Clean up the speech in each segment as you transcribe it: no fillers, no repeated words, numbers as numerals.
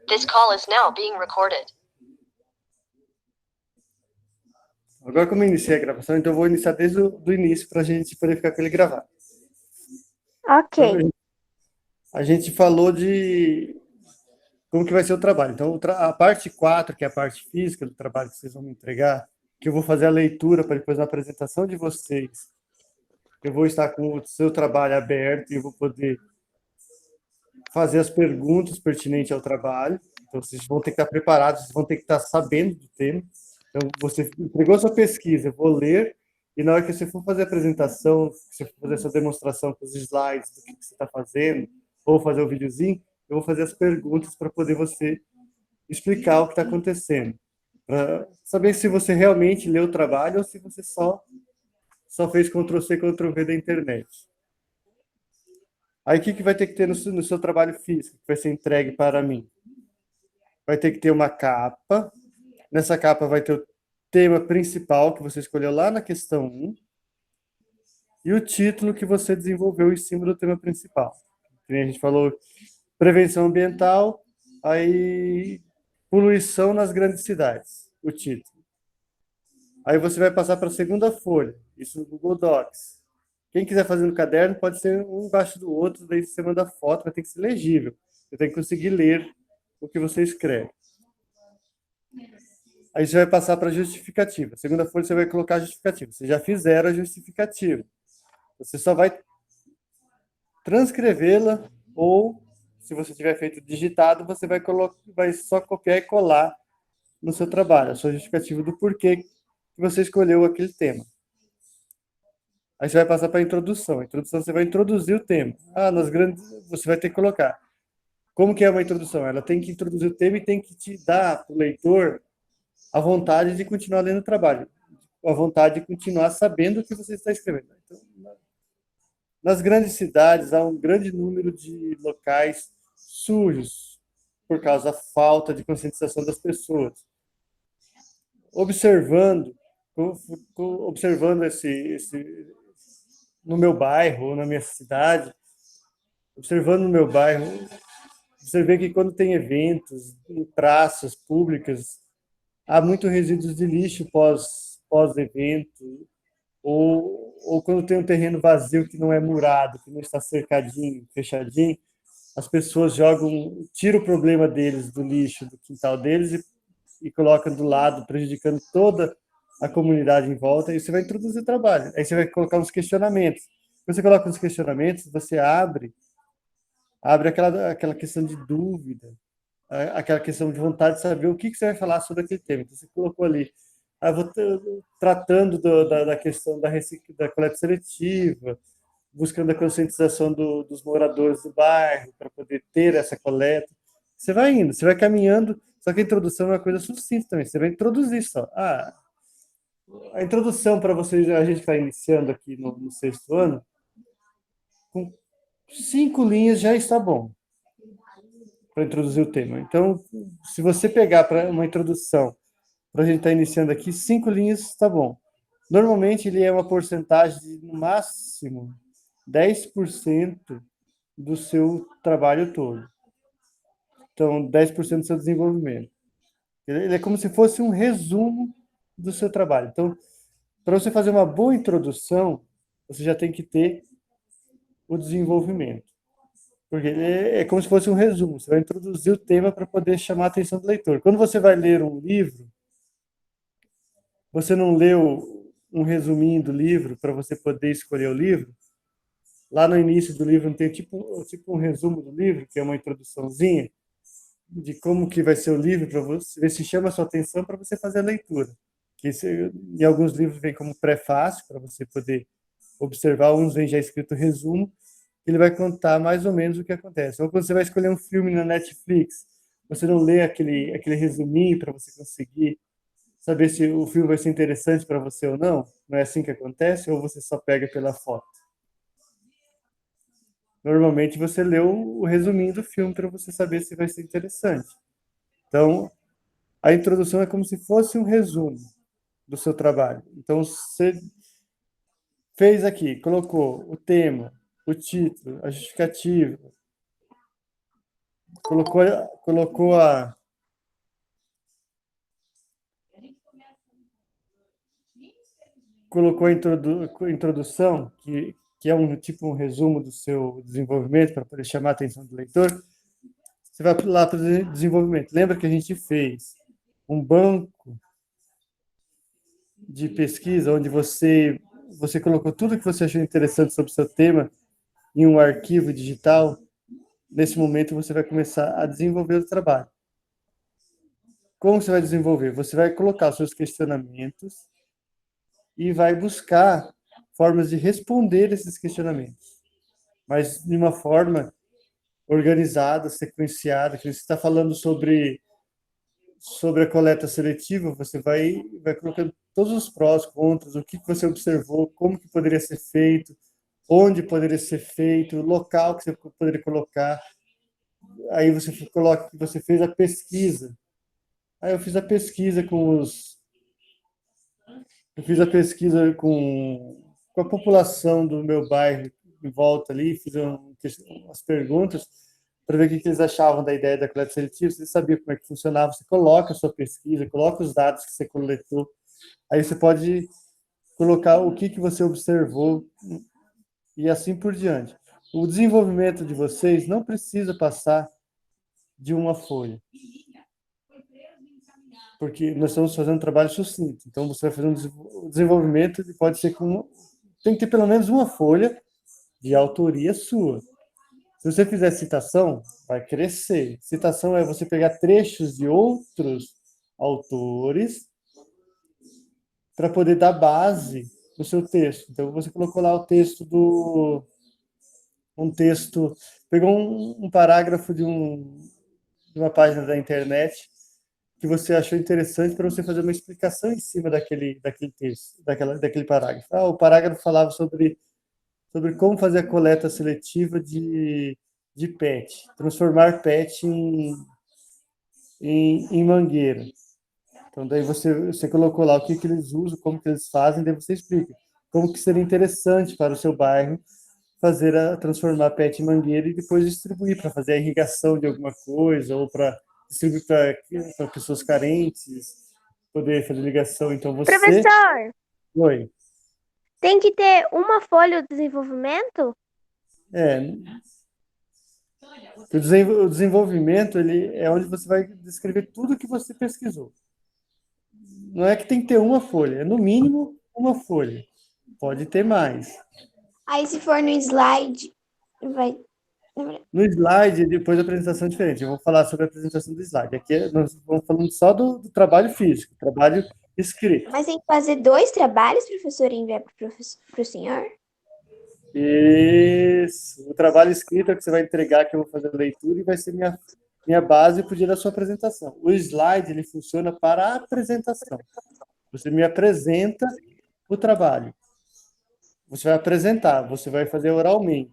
This call is now being recorded. Agora, como eu iniciei a gravação, então eu vou iniciar desde o início para a gente poder ficar com ele gravado. Ok. Então, a gente falou de como que vai ser o trabalho. Então, a parte 4, que é a parte física do trabalho que vocês vão me entregar, que eu vou fazer a leitura para depois na apresentação de vocês, eu vou estar com o seu trabalho aberto e eu vou poder fazer as perguntas pertinentes ao trabalho. Então, vocês vão ter que estar preparados, vocês vão ter que estar sabendo do tema. Então, você entregou sua pesquisa, eu vou ler, e na hora que você for fazer a apresentação, que você for fazer essa demonstração com os slides do que você está fazendo, ou fazer o videozinho, eu vou fazer as perguntas para poder você explicar o que está acontecendo. Para saber se você realmente leu o trabalho ou se você só fez Ctrl+C, Ctrl+V da internet. Aí, o que vai ter que ter no seu trabalho físico, que vai ser entregue para mim? Vai ter que ter uma capa. Nessa capa vai ter o tema principal que você escolheu lá na questão 1 e o título que você desenvolveu em cima do tema principal. A gente falou prevenção ambiental, aí poluição nas grandes cidades, o título. Aí você vai passar para a segunda folha, isso no Google Docs. Quem quiser fazer no caderno, pode ser um embaixo do outro, daí você manda foto, vai ter que ser legível. Você tem que conseguir ler o que você escreve. Aí você vai passar para a justificativa. Segunda folha você vai colocar a justificativa. Vocês já fizeram a justificativa. Você só vai transcrevê-la ou, se você tiver feito digitado, você vai só copiar e colar no seu trabalho, a sua justificativa do porquê que você escolheu aquele tema. Aí você vai passar para a introdução. A introdução você vai introduzir o tema. Você vai ter que colocar. Como que é uma introdução? Ela tem que introduzir o tema e tem que te dar para o leitor a vontade de continuar lendo o trabalho, a vontade de continuar sabendo o que você está escrevendo. Então, nas grandes cidades, há um grande número de locais sujos por causa da falta de conscientização das pessoas. Observando no meu bairro ou na minha cidade, observando no meu bairro, observei que quando tem eventos em praças públicas, há muito resíduos de lixo pós-evento, ou quando tem um terreno vazio que não é murado, que não está cercadinho, fechadinho, as pessoas tiram o problema deles do lixo do quintal deles e colocam do lado, prejudicando toda a comunidade em volta, e você vai introduzir trabalho. Aí você vai colocar uns questionamentos. Quando você coloca uns questionamentos, você abre aquela questão de dúvida, aquela questão de vontade de saber o que você vai falar sobre aquele tema. Então, você colocou ali, tratando da questão da coleta seletiva, buscando a conscientização dos moradores do bairro para poder ter essa coleta. Você vai indo, você vai caminhando, só que a introdução é uma coisa sucinta também. Você vai introduzir só. A introdução para vocês, a gente está iniciando aqui no sexto ano, com 5 linhas já está bom para introduzir o tema. Então, se você pegar para uma introdução, para a gente estar iniciando aqui, 5 linhas está bom. Normalmente, ele é uma porcentagem de, no máximo, 10% do seu trabalho todo. Então, 10% do seu desenvolvimento. Ele é como se fosse um resumo do seu trabalho. Então, para você fazer uma boa introdução, você já tem que ter o desenvolvimento. Porque é como se fosse um resumo. Você vai introduzir o tema para poder chamar a atenção do leitor. Quando você vai ler um livro, você não leu um resuminho do livro para você poder escolher o livro. Lá no início do livro tem tipo um resumo do livro, que é uma introduçãozinha de como que vai ser o livro, para você ver se chama a sua atenção para você fazer a leitura. Que em alguns livros vem como prefácio, para você poder observar, uns vem já escrito resumo, ele vai contar mais ou menos o que acontece. Ou quando você vai escolher um filme na Netflix, você não lê aquele resuminho para você conseguir saber se o filme vai ser interessante para você ou não? Não é assim que acontece? Ou você só pega pela foto? Normalmente você lê o resuminho do filme para você saber se vai ser interessante. Então, a introdução é como se fosse um resumo do seu trabalho. Então, você fez aqui, colocou o tema, o título, a justificativa, colocou a introdução, que é um resumo do seu desenvolvimento, para poder chamar a atenção do leitor. Você vai lá para o desenvolvimento. Lembra que a gente fez um banco de pesquisa onde você colocou tudo que você achou interessante sobre o seu tema em um arquivo digital? Nesse momento, você vai começar a desenvolver o trabalho. Como você vai desenvolver? Você vai colocar os seus questionamentos e vai buscar formas de responder esses questionamentos, mas de uma forma organizada, sequenciada. Que você está falando sobre a coleta seletiva, você vai colocando todos os prós, contras, o que você observou, como que poderia ser feito, onde poderia ser feito, o local que você poderia colocar. Aí você coloca que você fez a pesquisa. Aí eu fiz a pesquisa com a população do meu bairro em volta ali, fiz umas perguntas para ver o que eles achavam da ideia da coleta seletiva. Você sabia como é que funcionava, você coloca a sua pesquisa, coloca os dados que você coletou, aí você pode colocar o que você observou e assim por diante. O desenvolvimento de vocês não precisa passar de uma folha, porque nós estamos fazendo um trabalho sucinto. Então, você vai fazer um desenvolvimento e pode ser tem que ter pelo menos uma folha de autoria sua. Se você fizer citação, vai crescer. Citação é você pegar trechos de outros autores para poder dar base no seu texto. Então, você colocou lá o texto pegou um parágrafo de uma página da internet que você achou interessante para você fazer uma explicação em cima daquele texto, daquele parágrafo. O parágrafo falava sobre como fazer a coleta seletiva de PET, transformar PET em mangueira. Então, daí você colocou lá o que eles usam, como que eles fazem, daí você explica como que seria interessante para o seu bairro transformar PET em mangueira e depois distribuir para fazer a irrigação de alguma coisa ou para distribuir para pessoas carentes, poder fazer ligação. Então, Professor, Oi. tem que ter uma folha de desenvolvimento? O desenvolvimento ele é onde você vai descrever tudo que você pesquisou. Não é que tem que ter uma folha, é no mínimo uma folha. Pode ter mais. Aí, se for no slide, vai. No slide, depois a apresentação é diferente. Eu vou falar sobre a apresentação do slide. Aqui nós vamos falando só do trabalho físico, trabalho escrito. Mas tem que fazer 2 trabalhos, professor, e enviar para o senhor? Isso. O trabalho escrito é que você vai entregar, que eu vou fazer a leitura e vai ser minha base para o dia da sua apresentação. O slide, ele funciona para a apresentação. Você me apresenta o trabalho. Você vai apresentar, você vai fazer oralmente.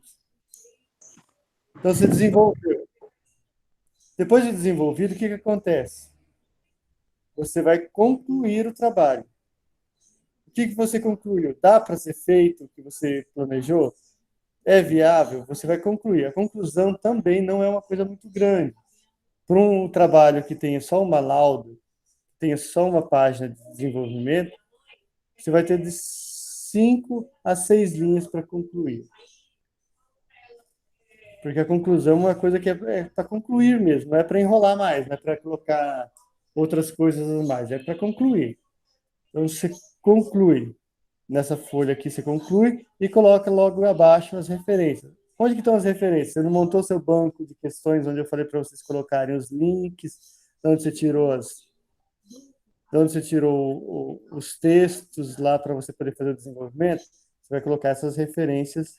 Então, você desenvolveu. Depois de desenvolvido, o que acontece? Você vai concluir o trabalho. O que você concluiu? Dá para ser feito o que você planejou? É viável? Você vai concluir. A conclusão também não é uma coisa muito grande. Para um trabalho que tenha só uma lauda, que tenha só uma página de desenvolvimento, você vai ter de 5 a 6 linhas para concluir. Porque a conclusão é uma coisa que é para concluir mesmo, não é para enrolar mais, não é para colocar outras coisas mais, é para concluir. Então, você conclui. Nessa folha aqui, você conclui e coloca logo abaixo as referências. Onde que estão as referências? Você não montou seu banco de questões onde eu falei para vocês colocarem os links, de onde você tirou os textos lá para você poder fazer o desenvolvimento? Você vai colocar essas referências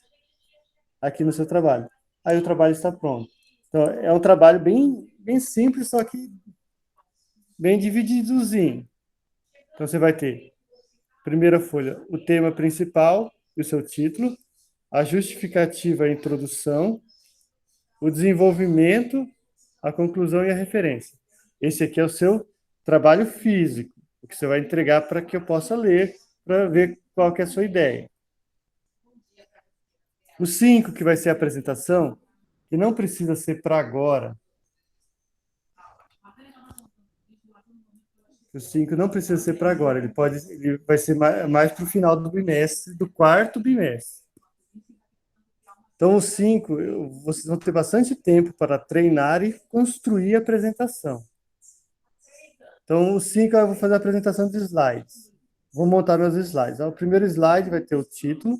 aqui no seu trabalho. Aí o trabalho está pronto. Então, é um trabalho bem simples, só que bem divididozinho. Então, você vai ter, primeira folha, o tema principal e o seu título, a justificativa, a introdução, o desenvolvimento, a conclusão e a referência. Esse aqui é o seu trabalho físico, o que você vai entregar para que eu possa ler, para ver qual que é a sua ideia. O 5, que vai ser a apresentação, que não precisa ser para agora, O 5 não precisa ser para agora, ele vai ser mais para o final do bimestre, do quarto bimestre. Então, o 5, vocês vão ter bastante tempo para treinar e construir a apresentação. Então, o 5, eu vou fazer a apresentação de slides. Vou montar meus slides. O primeiro slide vai ter o título.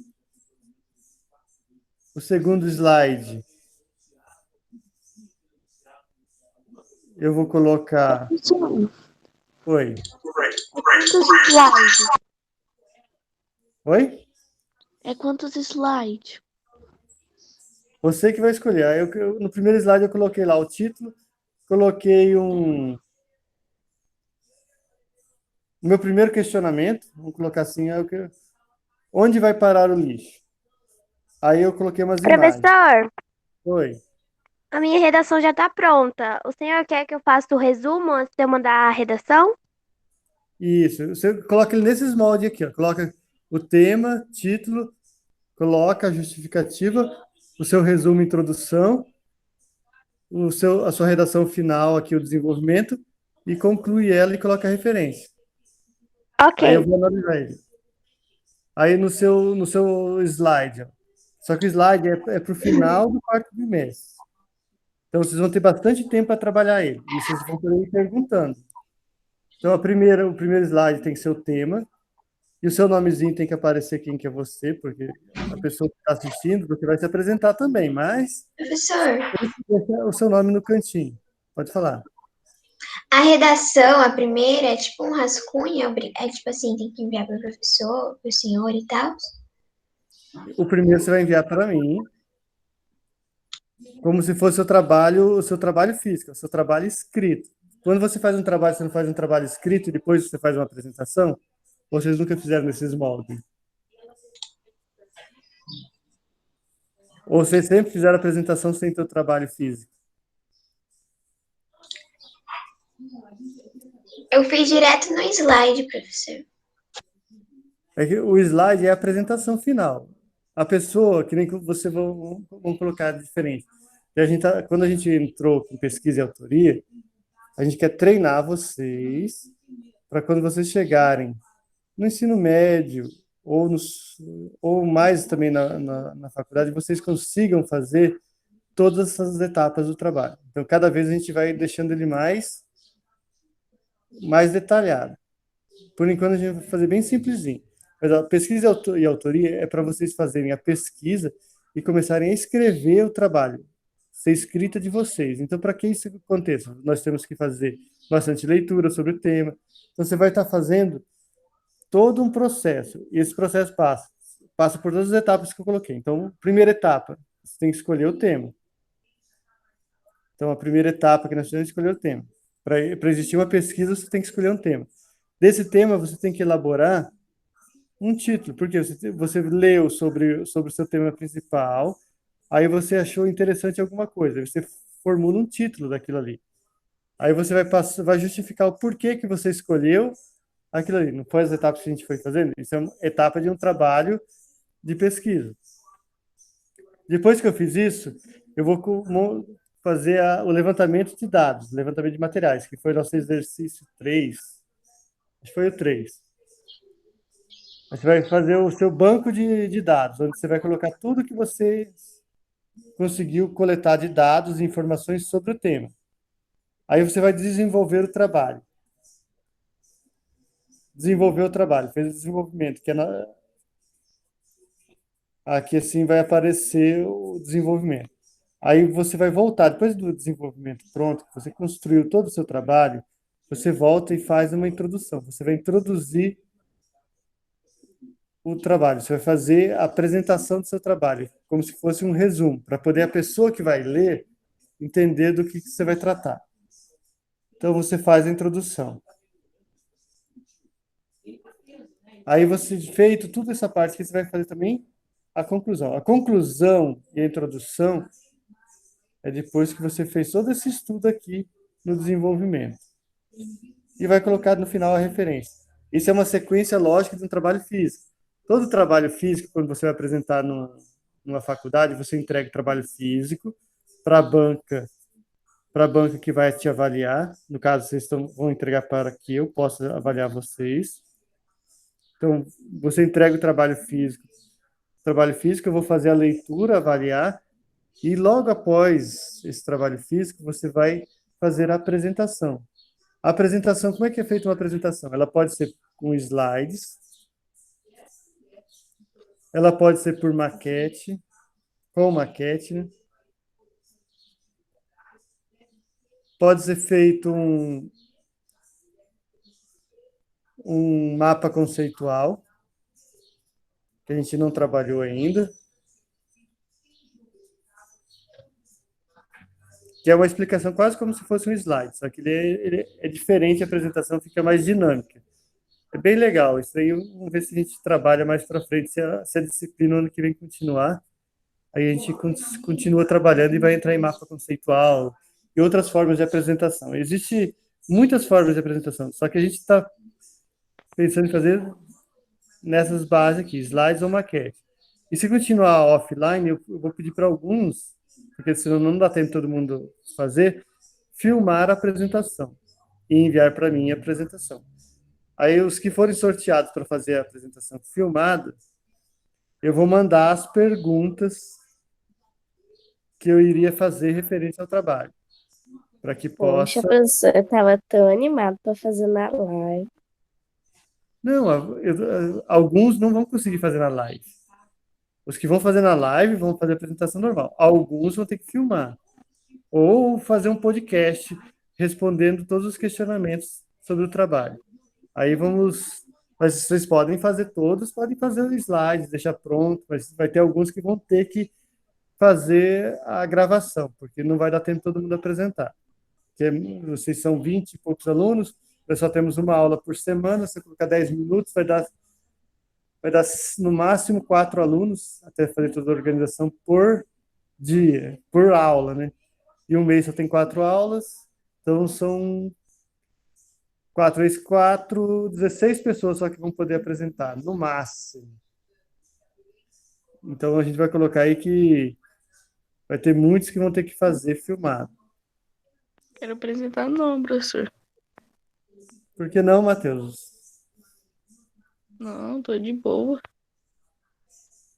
O segundo slide, eu vou colocar... Oi. Quantos slides? Oi? É quantos slides? Você que vai escolher. Aí no primeiro slide eu coloquei lá o título, coloquei o meu primeiro questionamento, vamos colocar assim, onde vai parar o lixo? Aí eu coloquei umas imagens. Professor, Oi. a minha redação já está pronta. O senhor quer que eu faça o resumo antes de eu mandar a redação? Isso. Você coloca ele nesses moldes aqui, ó. Coloca o tema, título, coloca a justificativa, o seu resumo, introdução, a sua redação final aqui, o desenvolvimento, e conclui ela e coloca a referência. Aí eu Ok. vou analisar ele. Aí no seu slide, ó. Só que o slide é para o final do quarto bimestre. Então vocês vão ter bastante tempo para trabalhar ele. E vocês vão poder ir perguntando. Então o primeiro slide tem que ser o tema. E o seu nomezinho tem que aparecer quem que é você, porque a pessoa que está assistindo, você vai se apresentar também, mas Professor, deixa o seu nome no cantinho. Pode falar. a redação, a primeira, é tipo um rascunho, é tipo assim, tem que enviar para o professor, para o senhor e tal. O primeiro você vai enviar para mim, como se fosse o seu trabalho físico, o seu trabalho escrito. Quando você faz um trabalho, você não faz um trabalho escrito e depois você faz uma apresentação? Ou vocês nunca fizeram nesses moldes? Ou vocês sempre fizeram a apresentação sem ter o trabalho físico? Eu fiz direto no slide, professor. É que o slide é a apresentação final. A pessoa, que nem você vamos colocar diferente. E quando a gente entrou em pesquisa e autoria, a gente quer treinar vocês para quando vocês chegarem no ensino médio ou mais também na faculdade, vocês consigam fazer todas essas etapas do trabalho. Então, cada vez a gente vai deixando ele mais detalhado. Por enquanto, a gente vai fazer bem simplesinho. Mas a pesquisa e autoria é para vocês fazerem a pesquisa e começarem a escrever o trabalho, ser escrita de vocês. Então, para que isso aconteça? Nós temos que fazer bastante leitura sobre o tema. Então, você vai estar fazendo todo um processo. E esse processo passa por todas as etapas que eu coloquei. Então, primeira etapa, você tem que escolher o tema. Então, a primeira etapa que nós temos é escolher o tema. Para existir uma pesquisa, você tem que escolher um tema. Desse tema, você tem que elaborar um título, porque você leu sobre o seu tema principal, aí você achou interessante alguma coisa, aí você formula um título daquilo ali. Aí você vai justificar o porquê que você escolheu aquilo ali. Não foi as etapas que a gente foi fazendo? Isso é uma etapa de um trabalho de pesquisa. Depois que eu fiz isso, eu vou fazer o levantamento de dados, levantamento de materiais, que foi nosso exercício 3. Acho que foi o 3. Você vai fazer o seu banco de dados, onde você vai colocar tudo que você conseguiu coletar de dados e informações sobre o tema. Aí você vai desenvolver o trabalho. Desenvolver o trabalho, fez o desenvolvimento, aqui assim vai aparecer o desenvolvimento. Aí você vai voltar, depois do desenvolvimento pronto, que você construiu todo o seu trabalho, você volta e faz uma introdução. Você vai introduzir o trabalho, você vai fazer a apresentação do seu trabalho, como se fosse um resumo, para poder a pessoa que vai ler entender do que você vai tratar. Então você faz a introdução. Aí você, feito toda essa parte, que você vai fazer também a conclusão. A conclusão e a introdução é depois que você fez todo esse estudo aqui no desenvolvimento. E vai colocar no final a referência. Isso é uma sequência lógica de um trabalho físico. Todo trabalho físico, quando você vai apresentar numa faculdade, você entrega o trabalho físico para a banca para a banca que vai te avaliar. No caso, vão entregar para que eu possa avaliar vocês. Então, você entrega o trabalho físico. Trabalho físico, eu vou fazer a leitura, avaliar, e logo após esse trabalho físico, você vai fazer a apresentação. A apresentação, como é que é feita uma apresentação? Ela pode ser com slides, ela pode ser por maquete, com maquete, né? Pode ser feito um mapa conceitual, que a gente não trabalhou ainda, que é uma explicação quase como se fosse um slide, só que ele é diferente, a apresentação fica mais dinâmica. É bem legal, isso aí vamos ver se a gente trabalha mais para frente, se a disciplina no ano que vem continuar, aí a gente continua trabalhando e vai entrar em mapa conceitual e outras formas de apresentação. Existem muitas formas de apresentação, só que a gente está pensando em fazer nessas bases aqui, slides ou maquete. E se continuar offline, eu vou pedir para alguns, porque senão não dá tempo todo mundo fazer, filmar a apresentação e enviar para mim a apresentação. Aí os que forem sorteados para fazer a apresentação filmada, eu vou mandar as perguntas que eu iria fazer referente ao trabalho, para que Poxa, possa... professor, eu tava tão animado para fazer na live. Não, alguns não vão conseguir fazer na live. Os que vão fazer na live vão fazer a apresentação normal. Alguns vão ter que filmar. Ou fazer um podcast respondendo todos os questionamentos sobre o trabalho. Aí vamos... Mas vocês podem fazer todos, podem fazer os slides, deixar pronto, mas vai ter alguns que vão ter que fazer a gravação, porque não vai dar tempo todo mundo apresentar. Porque vocês são 20 e poucos alunos, nós só temos uma aula por semana, se colocar 10 minutos, vai dar no máximo 4 alunos, até fazer toda a organização por dia, por aula, né? E um mês só tem 4 aulas, então são 4 vezes 4, 16 pessoas só que vão poder apresentar, no máximo. Então a gente vai colocar aí que vai ter muitos que vão ter que fazer filmado. Quero apresentar não, professor. Por que não, Matheus? Não, tô de boa.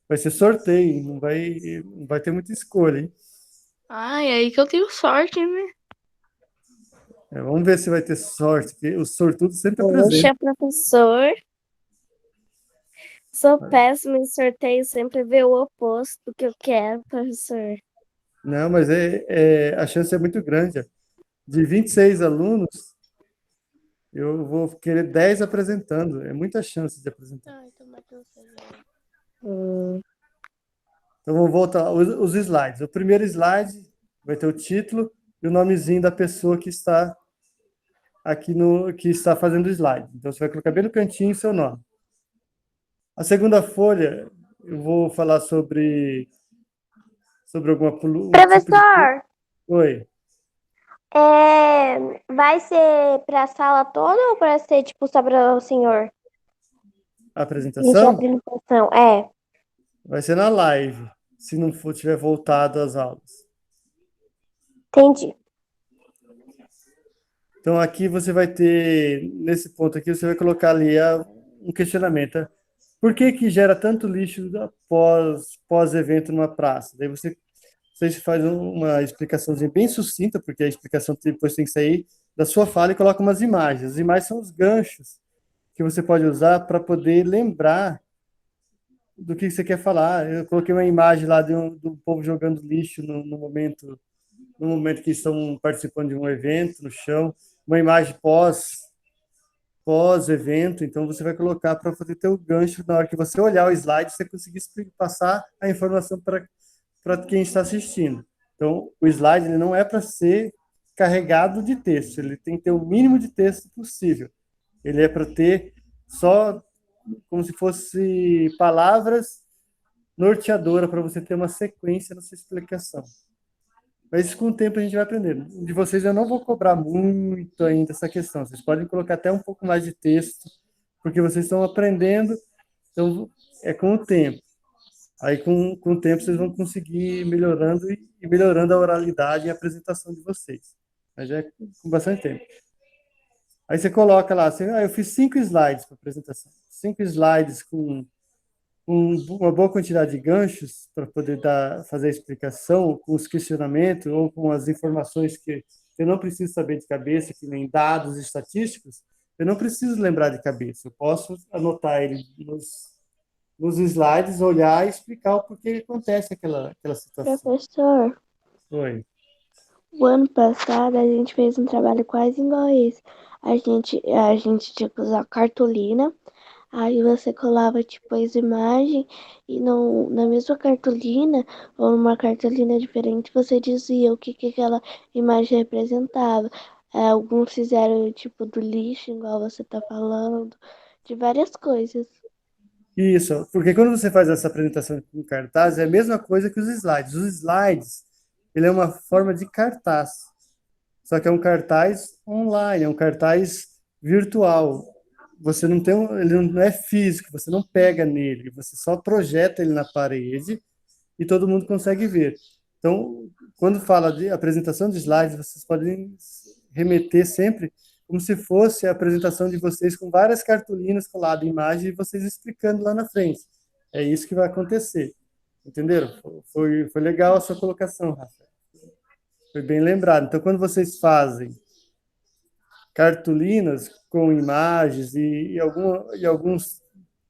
Vai ser sorteio, não vai ter muita escolha, hein? Ah, é aí que eu tenho sorte, né? Vamos ver se vai ter sorte, porque o sortudo sempre é presente. Poxa, professor, sou péssimo em sorteio, sempre vê o oposto do que eu quero, professor. Não, mas a chance é muito grande. Ó. De 26 alunos, eu vou querer 10 apresentando. É muita chance de apresentar. Hum, Então, vamos voltar os slides. O primeiro slide vai ter o título e o nomezinho da pessoa que está aqui que está fazendo o slide. Então, você vai colocar bem no cantinho o seu nome. A segunda folha, eu vou falar sobre alguma... Professor, Oi. vai ser para a sala toda ou para ser, tipo, só para o senhor? A Gente, a apresentação apresentação, vai ser na live, se não tiver voltado às aulas. entendi. Então, aqui você vai ter, nesse ponto aqui, você vai colocar ali um questionamento. Por que gera tanto lixo pós-evento numa praça? Daí você faz uma explicaçãozinha bem sucinta, porque a explicação depois tem que sair da sua fala e coloca umas imagens. As imagens são os ganchos que você pode usar para poder lembrar do que você quer falar. Eu coloquei uma imagem lá do povo jogando lixo no momento que estão participando de um evento no chão, uma imagem pós-evento, então você vai colocar para fazer teu gancho na hora que você olhar o slide, você conseguir passar a informação para quem está assistindo. Então, o slide ele não é para ser carregado de texto, ele tem que ter o mínimo de texto possível. Ele é para ter só como se fosse palavras norteadoras para você ter uma sequência na sua explicação. Mas com o tempo a gente vai aprendendo. De vocês eu não vou cobrar muito ainda essa questão. Vocês podem colocar até um pouco mais de texto, porque vocês estão aprendendo, então é com o tempo. Aí com o tempo vocês vão conseguir ir melhorando a oralidade e a apresentação de vocês. mas já é com bastante tempo. Aí você coloca lá, eu fiz 5 slides para apresentação. 5 slides com uma boa quantidade de ganchos para poder fazer a explicação, com os questionamentos ou com as informações que eu não preciso saber de cabeça, que nem dados estatísticos, eu não preciso lembrar de cabeça. Eu posso anotar ele nos slides, olhar e explicar o porquê que acontece aquela situação. Professor, Oi. o ano passado a gente fez um trabalho quase igual a esse. A gente tinha que usar cartolina, aí você colava tipo as imagens e na mesma cartolina ou numa cartolina diferente você dizia o que aquela imagem representava. Alguns fizeram tipo do lixo, igual você tá falando, de várias coisas. Isso, porque quando você faz essa apresentação com cartaz, é a mesma coisa que os slides. Os slides, ele é uma forma de cartaz, só que é um cartaz online, é um cartaz virtual. Você não tem, ele não é físico, você não pega nele, você só projeta ele na parede e todo mundo consegue ver. Então, quando fala de apresentação de slides, vocês podem remeter sempre como se fosse a apresentação de vocês com várias cartolinas coladas em imagem e vocês explicando lá na frente. É isso que vai acontecer. Entenderam? Foi legal a sua colocação, Rafael. Foi bem lembrado. Então, quando vocês fazem cartolinas com imagens e alguns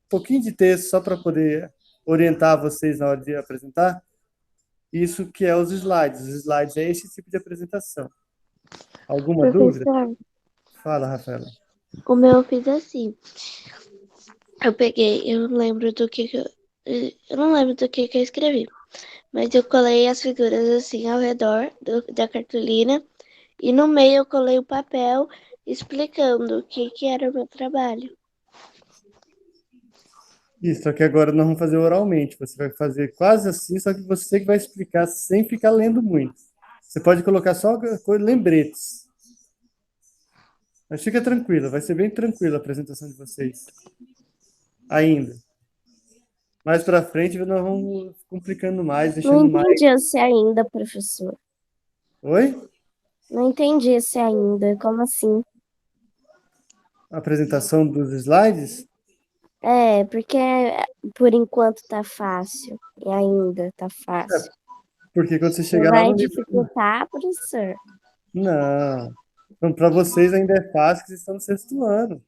pouquinho de texto só para poder orientar vocês na hora de apresentar, isso que é os slides. Os slides é esse tipo de apresentação. Alguma dúvida? Professor, Fala, Rafaela. o meu eu fiz assim. Eu não lembro eu não lembro do que eu escrevi. Mas eu colei as figuras assim ao redor da cartolina e no meio eu colei o papel explicando o que era o meu trabalho. Isso, só que agora nós vamos fazer oralmente. Você vai fazer quase assim, só que você que vai explicar sem ficar lendo muito. Você pode colocar só lembretes. Mas fica tranquila, vai ser bem tranquila a apresentação de vocês. Ainda. Mais para frente nós vamos complicando mais, Não deixando mais. entendi esse ainda, professor. Oi? Não entendi esse ainda. Como assim? A apresentação dos slides? Porque por enquanto tá fácil. E ainda tá fácil. Porque quando você Não chegar lá vai no nível. dificultar, professor? Não. Então, para vocês ainda é fácil, que vocês estão no 6º ano.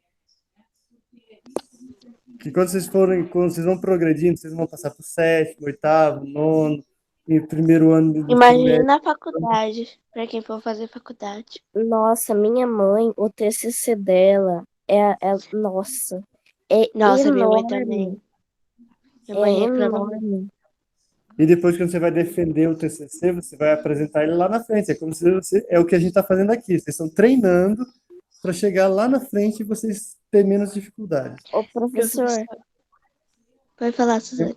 Que quando vocês vão progredindo, vocês vão passar para o 7º, 8º, 9º, e primeiro ano do ensino médio. Imagina na faculdade, para quem for fazer faculdade. Nossa, minha mãe, o TCC dela nossa, é Nossa, minha mãe enorme. também. Minha É mãe reclama muito. enorme. E depois, quando você vai defender o TCC, você vai apresentar ele lá na frente. É como se é o que a gente está fazendo aqui. Vocês estão treinando para chegar lá na frente e vocês terem menos dificuldade. Ô, professor, Vai falar, Suzane.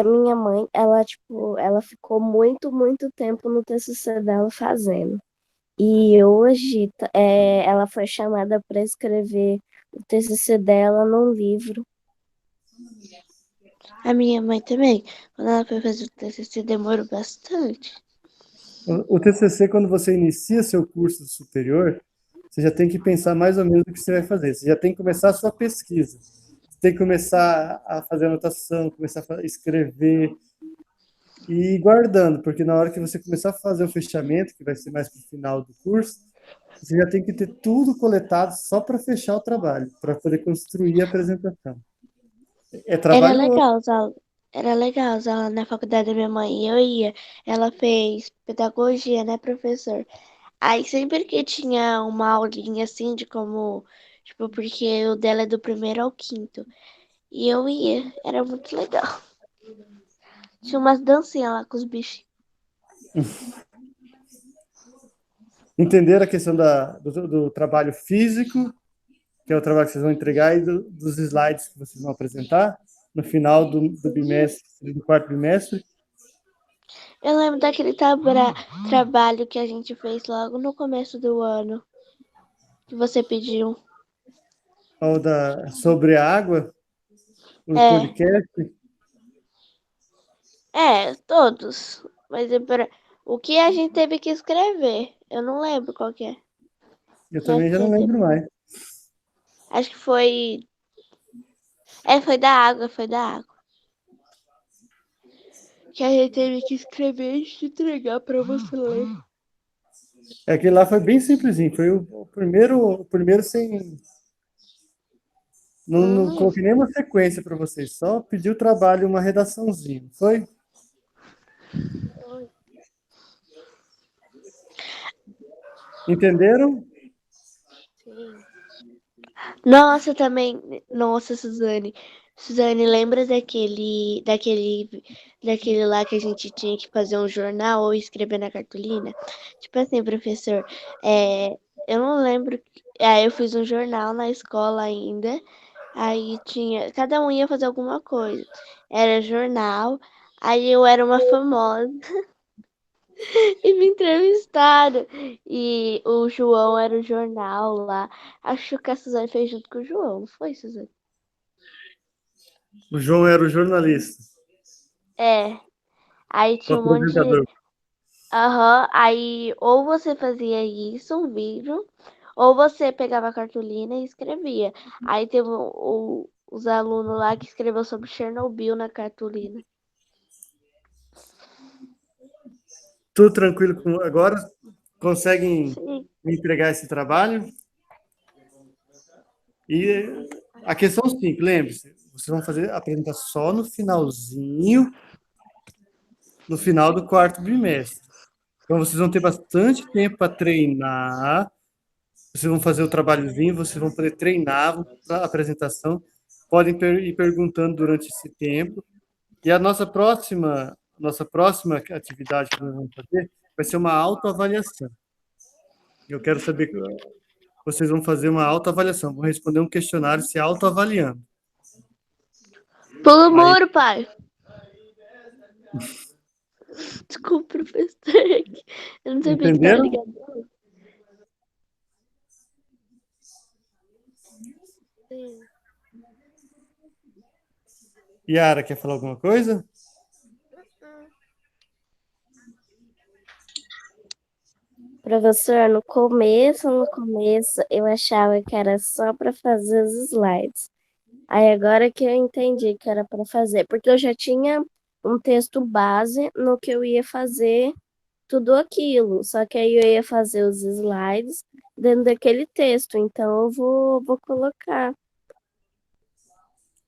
minha mãe, ela ficou muito, muito tempo no TCC dela fazendo. E hoje, ela foi chamada para escrever o TCC dela num livro. A minha mãe também. Quando ela foi fazer o TCC, demorou bastante. O TCC, quando você inicia seu curso superior, você já tem que pensar mais ou menos o que você vai fazer. Você já tem que começar a sua pesquisa. Você tem que começar a fazer anotação, começar a escrever e ir guardando, porque na hora que você começar a fazer o fechamento, que vai ser mais para o final do curso, você já tem que ter tudo coletado só para fechar o trabalho, para poder construir a apresentação. É trabalho. Era legal as aulas na faculdade da minha mãe. E eu ia. Ela fez pedagogia, né, professor? Aí sempre que tinha uma aulinha assim de como. Tipo, porque o dela é do 1º ao 5º. E eu ia. Era muito legal. Tinha umas dancinhas lá com os bichos. Entender a questão do trabalho físico, que é o trabalho que vocês vão entregar, e dos slides que vocês vão apresentar no final do bimestre, do 4º bimestre. Eu lembro daquele trabalho que a gente fez logo no começo do ano. Que você pediu. Ou sobre a água, o podcast. Todos. Mas o que a gente teve que escrever. Eu não lembro qual que é. Eu também já não lembro mais. Acho que foi. Foi da água, foi da água. Que a gente teve que escrever e te entregar pra você ler. Aquele lá foi bem simplesinho. Foi o primeiro sem. Não coloquei nenhuma sequência para vocês. Só pedi o trabalho, uma redaçãozinha. Foi? Entenderam? Nossa, também. Nossa, Suzane. Suzane, lembra daquele lá que a gente tinha que fazer um jornal ou escrever na cartolina? Tipo assim, professor, eu não lembro. Aí eu fiz um jornal na escola ainda. Aí tinha. Cada um ia fazer alguma coisa. Era jornal. Aí eu era uma famosa e me entrevistaram. E o João era o jornal lá. Acho que a Suzane fez junto com o João, não foi, Suzane? O João era o jornalista, É. Aí o tinha um monte de. apresentador. Aham. Aí ou você fazia isso, um vídeo, ou você pegava a cartolina e escrevia. Aí teve os alunos lá que escreveu sobre Chernobyl na cartolina. Tudo tranquilo agora? Conseguem Sim. me entregar esse trabalho? E a questão 5, lembre-se, vocês vão fazer a apresentação só no finalzinho, no final do quarto bimestre. Então, vocês vão ter bastante tempo para treinar. Vocês vão fazer o trabalhozinho, vocês vão poder treinar a apresentação. Podem ir perguntando durante esse tempo. E a nossa próxima atividade que nós vamos fazer vai ser uma autoavaliação. Eu quero saber que vocês vão fazer uma autoavaliação, vão responder um questionário se autoavaliando. Pula o muro, pai. Desculpa, professor. Eu não sabia que tava Entenderam? ligado. Yara, quer falar alguma coisa? Professor, no começo, eu achava que era só para fazer os slides. Aí agora que eu entendi que era para fazer, porque eu já tinha um texto base no que eu ia fazer tudo aquilo, só que aí eu ia fazer os slides dentro daquele texto, então eu vou colocar.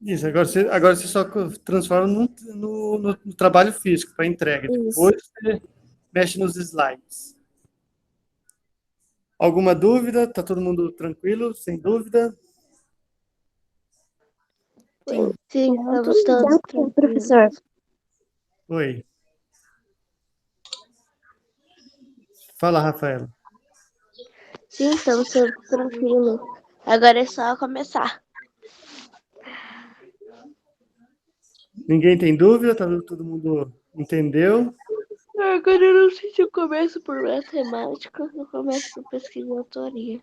Isso, agora você só transforma no trabalho físico para entrega. Isso. Depois você mexe nos slides. Alguma dúvida? Tá todo mundo tranquilo? Sem dúvida? Sim, Pronto, estamos todos então, professor. Oi. Fala, Rafaela. Sim, estamos todos tranquilos. Agora é só começar. Ninguém tem dúvida? Todo mundo entendeu? Agora eu não sei se eu começo por matemática ou se eu começo por pesquisa e autoria.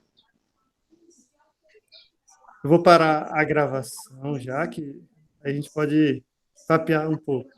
Eu vou parar a gravação já, que a gente pode papear um pouco.